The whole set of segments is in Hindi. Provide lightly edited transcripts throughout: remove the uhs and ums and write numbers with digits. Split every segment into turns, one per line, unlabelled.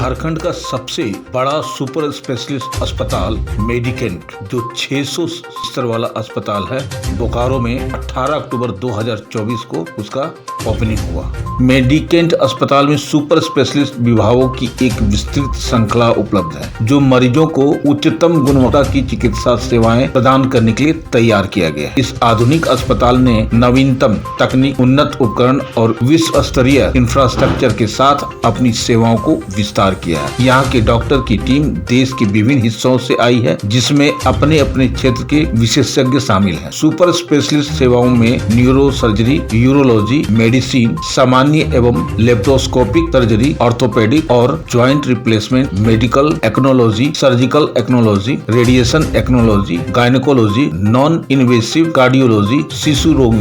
झारखंड का सबसे बड़ा सुपर स्पेशलिस्ट अस्पताल मेडिकेंट, जो 600 बिस्तर वाला अस्पताल है, बोकारो में 18 अक्टूबर 2024 को उसका ओपनिंग हुआ। मेडिकेंट अस्पताल में सुपर स्पेशलिस्ट विभागों की एक विस्तृत श्रृंखला उपलब्ध है, जो मरीजों को उच्चतम गुणवत्ता की चिकित्सा सेवाएं प्रदान करने के लिए तैयार किया गया है। इस आधुनिक अस्पताल ने नवीनतम तकनीक, उन्नत उपकरण और विश्व स्तरीय इंफ्रास्ट्रक्चर के साथ अपनी सेवाओं को विस्तार किया है। यहाँ के डॉक्टर की टीम देश के विभिन्न हिस्सों से आई है, जिसमें अपने अपने क्षेत्र के विशेषज्ञ शामिल हैं। सुपर स्पेशलिस्ट सेवाओं में न्यूरो सर्जरी, यूरोलॉजी, मेडिसिन, सामान्य एवं लेप्रोस्कोपिक सर्जरी, ऑर्थोपेडिक और joint replacement, medical oncology, surgical oncology, radiation oncology, gynaecology, non invasive cardiology, शिशु रोग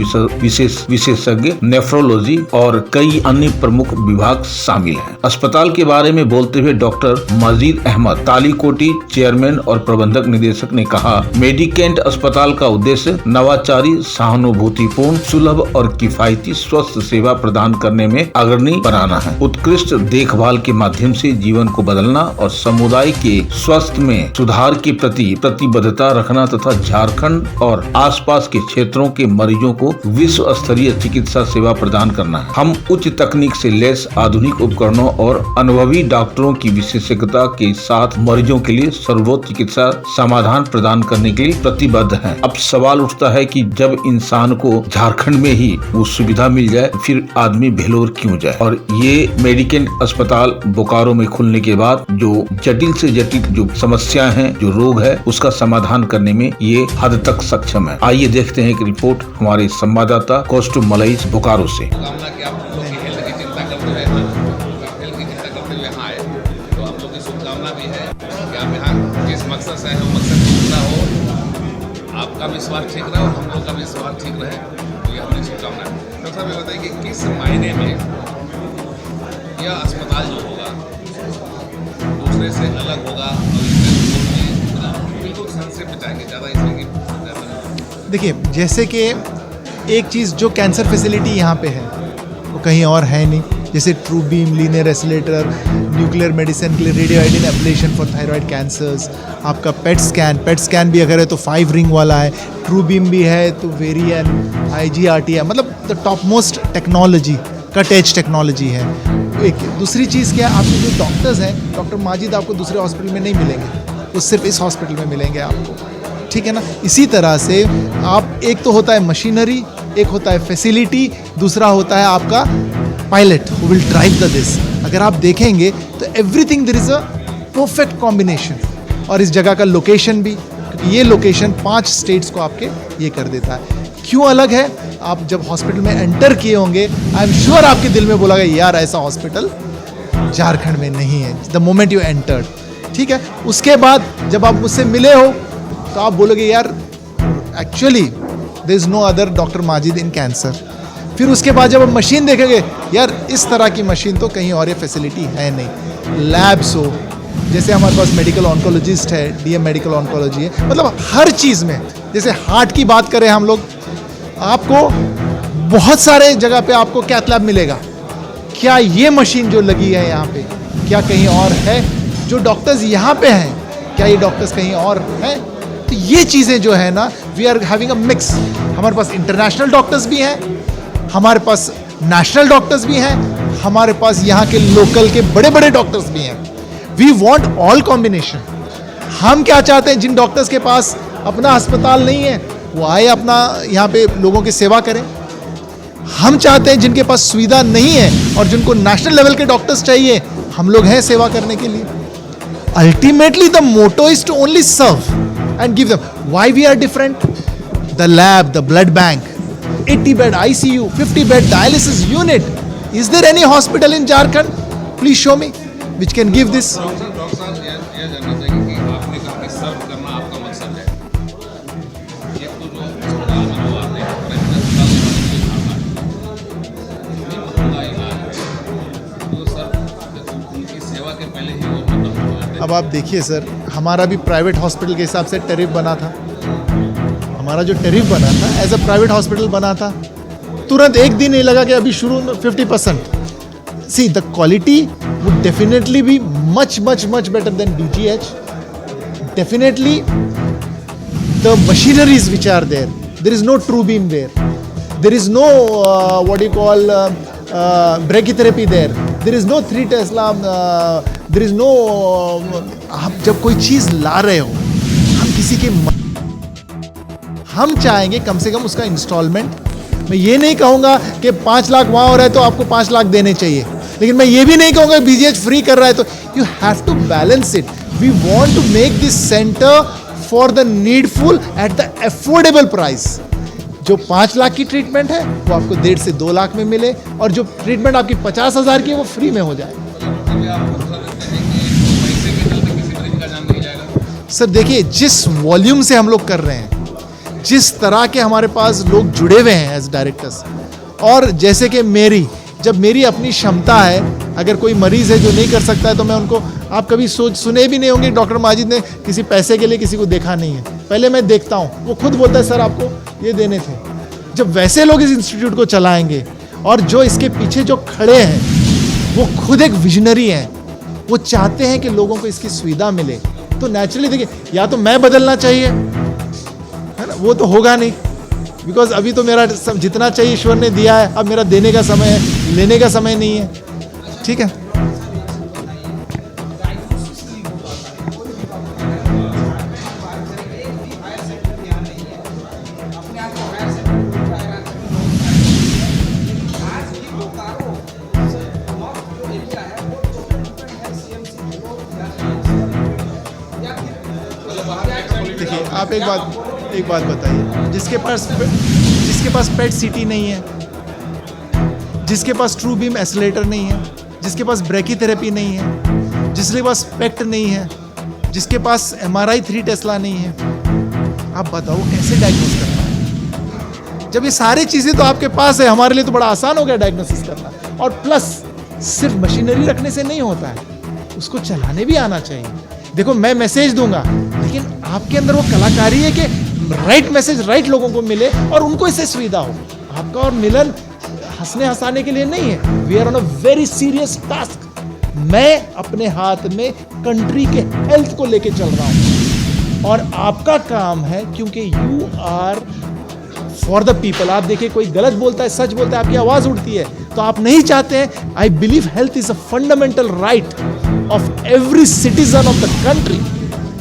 विशेषज्ञ, नेफ्रोलॉजी और कई अन्य प्रमुख विभाग शामिल हैं। अस्पताल के बारे में बोलते हुए डॉक्टर मजीद अहमद, तालीकोटी चेयरमैन और प्रबंधक निदेशक ने कहा, मेडिकेंट अस्पताल का उद्देश्य नवाचारी, सहानुभूतिपूर्ण, सुलभ और किफायती स्वास्थ्य सेवा प्रदान करने में अग्रणी बनाना है। उत्कृष्ट देखभाल के माध्यम से जीवन को बदलना और समुदाय के स्वास्थ्य में सुधार के प्रति प्रतिबद्धता रखना तथा झारखंड और आसपास के क्षेत्रों के मरीजों को विश्व स्तरीय चिकित्सा सेवा प्रदान करना है। हम उच्च तकनीक से लैस आधुनिक उपकरणों और अनुभवी डॉक्टरों की विशेषज्ञता के साथ मरीजों के लिए सर्वोत्तम चिकित्सा समाधान प्रदान करने के लिए प्रतिबद्ध हैं। अब सवाल उठता है कि जब इंसान को झारखंड में ही वो सुविधा मिल जाए, फिर आदमी भेलोर क्यों जाए। और ये मेडिकेंट अस्पताल बोकारो में खुलने के बाद जो जटिल से जटिल जो समस्याएं हैं, जो रोग है, उसका समाधान करने में ये हद तक सक्षम है। आइए देखते हैं एक रिपोर्ट हमारे संवाददाता कौस्तुभ मलईस बोकारो से।
आपका भी स्वास्थ्य ठीक रहे और हम लोग का भी स्वास्थ्य ठीक रहे, तो ये हमारी शुभकामना है। डॉक्टर साहब, ये बताइए कि किस मायने में यह अस्पताल जो होगा दूसरे से अलग होगा और इसमें बिल्कुल संक्षेप बताएंगे, ज़्यादा इसमें कि
देखिए, जैसे कि एक चीज़ जो कैंसर फैसिलिटी यहाँ पे है वो कहीं और है नहीं, जैसे true beam, linear oscillator, nuclear medicine के लिए radio iodine ablation for thyroid cancers, आपका पेट स्कैन भी अगर है तो 5 रिंग वाला है, ट्रू बीम भी है तो वेरियन, IGRT है, मतलब the top most technology, cut edge technology है। एक दूसरी चीज़ क्या है, आपके जो डॉक्टर्स हैं, डॉक्टर माजिद आपको दूसरे हॉस्पिटल में नहीं मिलेंगे, वो सिर्फ इस हॉस्पिटल में मिलेंगे आपको, ठीक है ना। इसी तरह से आप, एक तो होता है मशीनरी, एक होता है फैसिलिटी, दूसरा होता है आपका pilot who will drive the this. अगर आप देखेंगे तो everything there is a perfect combination. और इस जगह का लोकेशन भी, क्योंकि ये लोकेशन 5 स्टेट्स को आपके ये कर देता है। क्यों अलग है, आप जब हॉस्पिटल में एंटर किए होंगे, आई एम श्योर आपके दिल में बोला गया, यार ऐसा हॉस्पिटल झारखंड में नहीं है, द मोमेंट यू एंटर्ड, ठीक है। उसके बाद जब आप मुझसे मिले हो तो आप बोलोगे, यार actually there is no other doctor Majid in cancer. फिर उसके बाद जब आप मशीन देखेंगे, यार इस तरह की मशीन तो कहीं और ये फैसिलिटी है नहीं। लैब्स हो, जैसे हमारे पास मेडिकल ऑन्कोलॉजिस्ट है, DM मेडिकल ऑन्कोलॉजी है, मतलब हर चीज़ में। जैसे हार्ट की बात करें हम लोग, आपको बहुत सारे जगह पे आपको कैथ लैब मिलेगा। क्या ये मशीन जो लगी है यहाँ पे, क्या कहीं और है? जो डॉक्टर्स यहाँ पे हैं, क्या ये डॉक्टर्स कहीं और हैं? तो ये चीज़ें जो है ना, we are having a mix. हमारे पास इंटरनेशनल डॉक्टर्स भी हैं, हमारे पास नेशनल डॉक्टर्स भी हैं, हमारे पास यहाँ के लोकल के बड़े बड़े डॉक्टर्स भी हैं। We want all combination. हम क्या चाहते हैं, जिन डॉक्टर्स के पास अपना अस्पताल नहीं है वो आए अपना यहाँ पे लोगों की सेवा करें। हम चाहते हैं जिनके पास सुविधा नहीं है और जिनको नेशनल लेवल के डॉक्टर्स चाहिए, हम लोग हैं सेवा करने के लिए। Ultimately the motto is to only serve and give them. Why we are different? The lab, the blood bank, 80 bed ICU, 50 bed dialysis unit. Is there any hospital in Jharkhand? Please show me which can give this.
Doctor साहब, ये जानना चाहिए कि आपने कहा कि सर्व करना आपका मकसद है। ये तो जो अस्पताल में जो आपने तो सर उनकी सेवा के पहले ही वो मतलब।
अब आप देखिए सर, हमारा भी प्राइवेट हॉस्पिटल के हिसाब से टैरिफ बना था। हमारा जो टैरिफ बना था एज अ प्राइवेट हॉस्पिटल बना था, तुरंत एक दिन नहीं लगा कि अभी शुरू में 50%। See the quality would definitely be much better than BGH. Definitely, the machineries which are there. There is no true beam there. There is no brachytherapy there. There is no 3 Tesla. There is no. आप जब कोई चीज ला रहे हो, हम किसी के हम चाहेंगे कम से कम उसका इंस्टॉलमेंट. मैं ये नहीं कहूँगा कि 5 लाख वहाँ हो रहा है तो आपको 5 लाख देने चाहिए, लेकिन मैं ये भी नहीं कहूँगा BGH फ्री कर रहा है तो you have to balance it. We want to make this centre for the needful at the affordable price. जो 5 लाख की ट्रीटमेंट है वो आपको 1.5 से 2 लाख में मिले, और जो ट्रीटमेंट आपकी 50,000 की है वो फ्री में हो जाए. सर देखिए, जिस वॉल्यूम से हम लोग कर रहे हैं, जिस तरह के हमारे पास लोग जुड़े हुए हैं एज डायरेक्टर्स, और जैसे कि जब मेरी अपनी क्षमता है, अगर कोई मरीज़ है जो नहीं कर सकता है तो मैं उनको, आप कभी सुने भी नहीं होंगे डॉक्टर माजिद ने किसी पैसे के लिए किसी को देखा नहीं है. पहले मैं देखता हूँ, वो खुद बोलता है सर आपको ये देने थे. जब वैसे लोग इस इंस्टीट्यूट को चलाएंगे, और जो इसके पीछे जो खड़े हैं वो खुद एक विजनरी हैं, वो चाहते हैं कि लोगों को इसकी सुविधा मिले, तो नेचुरली देखिए, या तो मैं बदलना चाहिए, है ना, वो तो होगा नहीं, बिकॉज अभी तो मेरा सब जितना चाहिए ईश्वर ने दिया है, अब मेरा देने का समय है, लेने का समय नहीं है. ठीक है. देखिए, आप एक बात बताइए, जिसके पास पेट सीटी नहीं है, जिसके पास ट्रू बीम एसिलेटर नहीं है, जिसके पास ब्रैकीथेरेपी नहीं है, जिसके पास पेक्ट नहीं है, जिसके पास MRI 3 टेस्ला नहीं है, आप बताओ कैसे डायग्नोस करना है? जब ये सारी चीज़ें तो आपके पास है, हमारे लिए तो बड़ा आसान हो गया डायग्नोसिस करना. और प्लस सिर्फ मशीनरी रखने से नहीं होता है, उसको चलाने भी आना चाहिए. देखो, मैं मैसेज दूंगा, लेकिन आपके अंदर वो कलाकारी है कि राइट मैसेज राइट लोगों को मिले और उनको इससे सुविधा हो. आपका और मिलन हंसने हंसाने के लिए नहीं है. We are on a very serious task. मैं अपने हाथ में कंट्री के हेल्थ को लेके चल रहा हूं, और आपका काम है, क्योंकि you are for the people. आप देखिए, कोई गलत बोलता है, सच बोलता है, आपकी आवाज उठती है, तो आप नहीं चाहते हैं. I believe health is a fundamental right of every citizen of the country.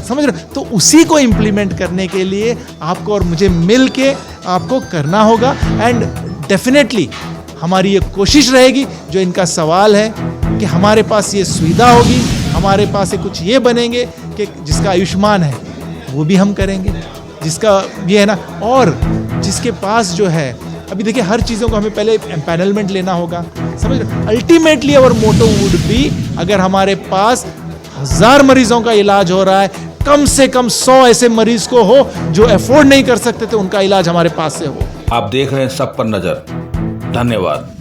समझ रहे? तो उसी को इम्प्लीमेंट करने के लिए आपको और मुझे मिल के आपको करना होगा. एंड डेफिनेटली हमारी ये कोशिश रहेगी, जो इनका सवाल है कि हमारे पास ये सुविधा होगी, हमारे पास कुछ ये बनेंगे कि जिसका आयुष्मान है वो भी हम करेंगे, जिसका ये है ना, और जिसके पास जो है, अभी देखिए हर चीज़ों को हमें पहले एम्पैनलमेंट लेना होगा. समझ रहे? Ultimately our motto would be, अगर हमारे पास 1000 मरीजों का इलाज हो रहा है, कम से कम 100 ऐसे मरीज को हो जो अफोर्ड नहीं कर सकते थे, उनका इलाज हमारे पास से हो.
आप देख रहे हैं सब पर नजर. धन्यवाद.